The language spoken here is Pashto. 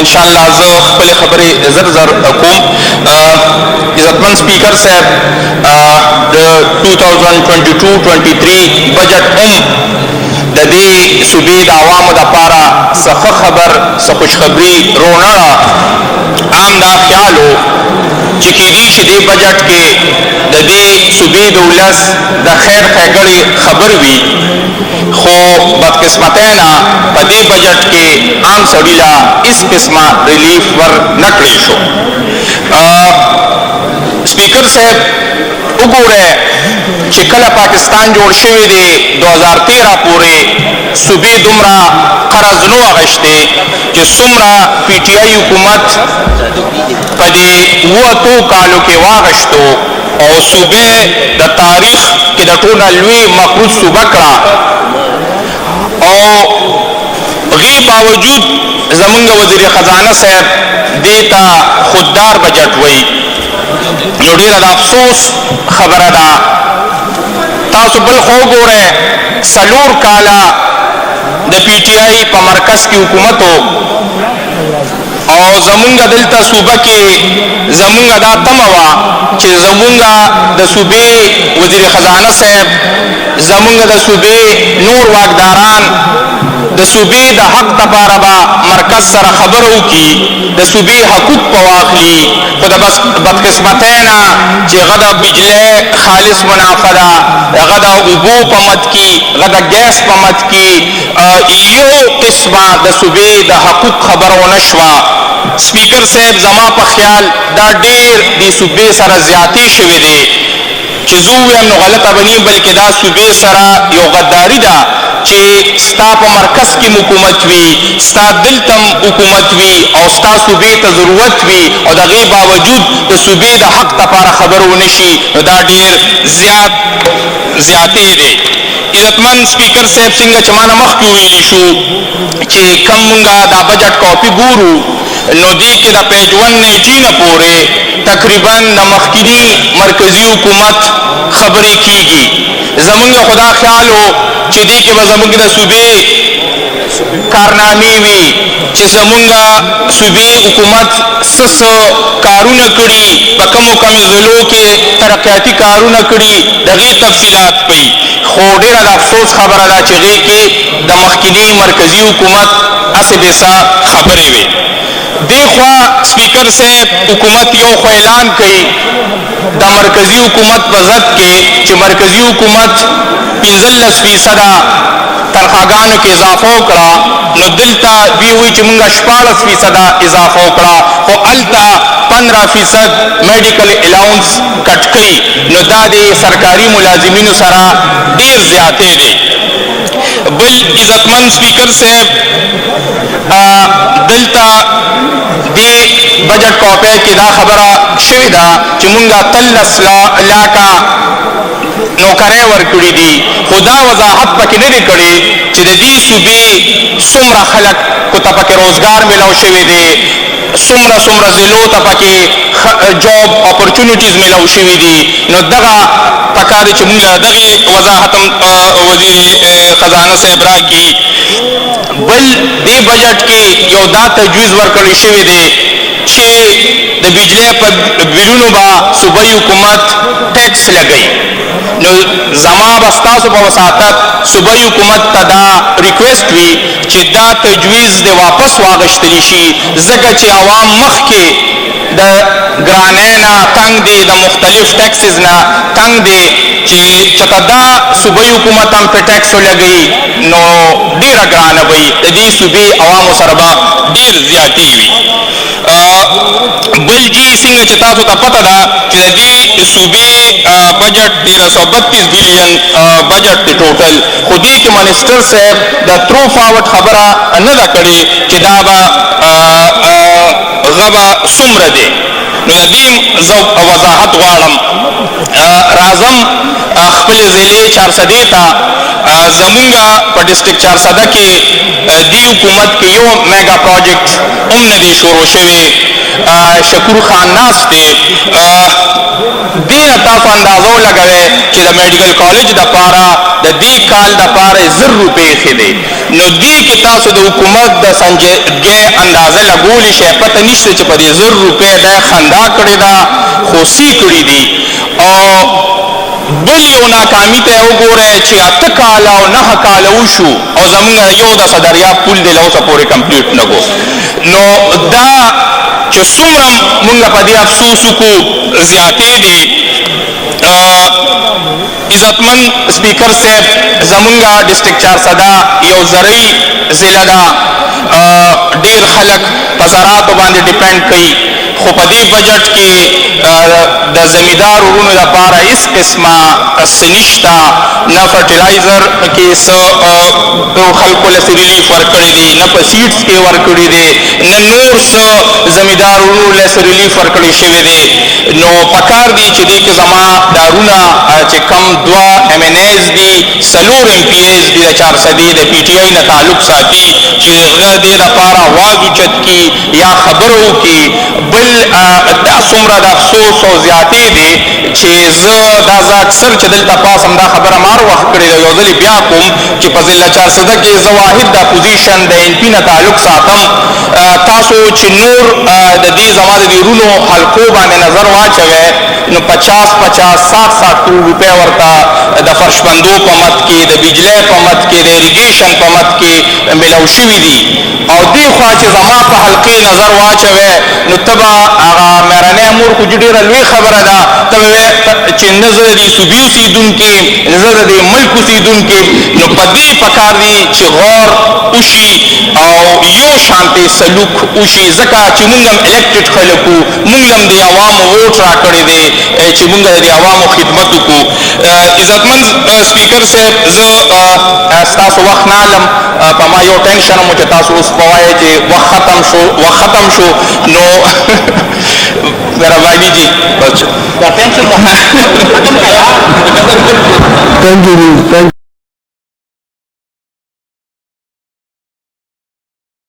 انشاءالله زه خپلې خبرې زر کوم. عزتمن سپیکر صاحب د 2022-23 بجټ هم د دې صوبې د عوامو دپاره څه ښه خبر څه خوشخبري رونړه عام دا خیال و چې کیدی شي دې بجټ کې د دې صوبې د ولس د خیر ښېګړې خبر وي، خو بدقسمتۍ نه په دې بجټ کې عام سړي له هېڅ قسمه ریلیف ور نه کړی شو. سپیکر صاحب وګورئ چې کله پاکستان جوړ شوی دی 2013 پورې صوبې دومره قرض نو اخیستی چې څومره پی ټي آی حکومت په دې 7 کالو کې واخیستو او صوبې د تاریخ کې د ټولو لوی مقروض صوبه کړه، او غي باوجود زمونږ وزیر خزانه صاحب دې ته خوددار بجټ وایي. نو ډېره د افسوس خبره ده. تاسو بل خو وګورئ 4 کاله د پی ټي آی په مرکز کې حکومت او زمونږ دلته صوبه کې زمونږ دا تمه وه چې زمونږ د صوبې وزیر خزانه صاحب زمونږ د صوبې نور واکداران د صوبې د حق دپاره به مرکز سره خبره وکړي، د صوبې حقوق په واخلي، خو د بدقسمتۍ نه چې هغه د بجلۍ خالص منافع ده، هغه د اوبو په مد کې، هغه د ګیس په مد کې یو قسمه د صوبې د حقوق خبره ونه شوه. سپیکر صاحب زما په خیال دا ډېر د صوبې سره زیاتې شوې دی چې زه ووایم نو غلطه به نه بلکې دا صوبې سره یو غداري ده چې ستا په مرکز کې حکومت وي، ستا دلته حکومت وي او ستا صوبې ته ضرورت وي او د هغې باوجود د صوبې د حق دپاره خبره ونه شي، نو دا ډېر زیاتې دی. عزتمن سپیکر صاحب څنګه چې ما نه مخکې وویلي شو چې کوم مونږ دا بجټ کاپي ګورو نو دې کې د پیج 190 نه پورې تقریبا د مخکینی مرکزي حکومت خبرې کیږي. زمونږ خدا خیال و چې دې کې به زمونږ د صوبې کارنامې وي چې زمونږ صوبې حکومت څه کارونه کړي، په کومو ضلعو کې ترقیاتي کارونه کړي، د هغې تفصیلات پوي. خو ډېره د افسوس خبره ده چې هغې کې د مخکینی مرکزي حکومت هسې بې څه خبرې وي. دې خوا سپیکر صاحب حکومت یو خو اعلان کوي د مرکزي حکومت په ضد کې چې مرکزي حکومت 15% تنخواګانو کې اضافه وکړه، نو دلته دوی وایي چې موږ 14% اضافه وکړه، خو هلته 15% میډیکل الاونس کټ کوي، نو دا د سرکاري ملازمینو سره ډېر زیاتې دی. بل عزتمن سپیکر صاحب دلته دې بجټ کاپۍ کې دا خبره شوې ده چې مونږ 13 لاکه نوکرۍ ورکړي دي، خو دا وضاحت پکې نه دی کړی چې د دې صوبې څومره خلکو ته پکې روزګار میلاو شوی دی، څومره ضلعو ته پکې جاب اپورچونیټیز میلاو شوي دي. نو دغه پکار دی چې مونږ دغې وضاحت هم وزیر خزانه صاحب راکړي. بل دې بجټ کې یو دا تجویز ورکړی شوی دی چې د بجلۍ په بلونو به صوبایي حکومت ټیکس لګوي. نو زما به ستاسو په وساطت صوبایي حکومت ته دا ریکویسټ وي چې دا تجویز د واپس واخیستلی شي، ځکه چې عوام مخکې د ګرانۍ نه تنګ دی، د مختلف ټیکسز نه تنګ دی چې چېرته دا صوبایي حکومت هم پې ټیکس ولګوي نو ډېره ګرانه به وي، د دې صوبې عوامو سره به ډېر زیاتې وي. بل جي څنګه چې تاسو ته پته ده چې د دې صوبې بجټ 1332 بلین بجټ دی ټوټل، خو دې کې منسټر صاحب د ترو فارورډ خبره نه ده کړې چې دا به هغه به څومره دی. نو د دې زه وضاحت غواړم. راځم خپلې ضلعې چارسدې ته. زمونږ په ډسټرکټ چارسده کې دې حکومت کې یو میګا پروجیکټ هم نه دی شروع شوی. شکور خان ناست دی. دې نه تاسو اندازه ولګوئ چې د میډیکل کالج دپاره د دې کال دپاره 1000 روپۍ ایښې دی. نو دې کې تاسو د حکومت د سنجیدګۍ اندازه لګولی شئ، پته نشته چې په دې 1000 روپۍ دی خندا کړې ده، خوسي کړي دي. او بل یو ناکامي ته وګورئ چې 8 کاله او 9 کاله وشو او زمونږ یو د دریاب پول دی له اوسه پورې کمپلیټ نه کو. نو دا چې څومره مونږ په دې افسوس وکړو زیاتې دي. عزتمن سپیکر صاحب، زمونږ ډسټرکټ چارسده یو زرعي ضلع ده، ډېر خلک په زراعتو باندې ډیپینډ کوي، خو په دې بجټ کې د زمیندار ورونو لپاره هیڅ قسمه څه نشته، نه فرټیلایزر کې څه خلکو لسې ریلیف ورکړی دی، نه په سیډس کې ورکړي دی، نه نور څه زمیندار ورونو لسې ریلیف ورکړی شوی دی. نو پکار دی چې دې کې زما دارونه چې کم 2 MNAs دي، 4 MPAs دي د چارسدې د PTI نه تعلق ساتي چې هغه دې لپاره واګ اوچت کي یا خبره وکړي. بل دا څومره د افسوس او زیاتې دی چې زه اکثر چې دلته پاس هم دا خبره مار وخت کړې ده، یو ځلې بیا کوم چې په ضلع چارسده کې زه واحد د اپوزیشن د NP نه تعلق ساتم. تاسو چې نور د دې زما د دې رونو حلقو باندې نظر واچوئ نو 50-50-60 روپۍ ورته د فرشبندو په مد کې، د بجلی په مد کې، د اریګیشن په مد کې ملو شوي دي. او دې خوا چې زما په حلقې نظر واچوئ نو ته به هغه مېرنۍ مور خو ډېره لوی خبره ده، ته به چې نه زه د دې صوبې اوسېدونکي، نه زه د دې ملک اوسېدونکي. نو په دې پکار دي چې غور وشي او یو شانتې سلوک وشي، ځکه چې مونږ هم الیکټډ خلک وو، مونږ هم د عوامو ووټ راکړی دی چې مونږ د عوامو خدمت وکړو. عزتمن سپیکر صاحب، زه ستاسو وخت نه علم، په ما یو ټینشن هم چې تاسو اوس به وایئ چې وخت ختم شو نو مهرباني جي دا ټینشن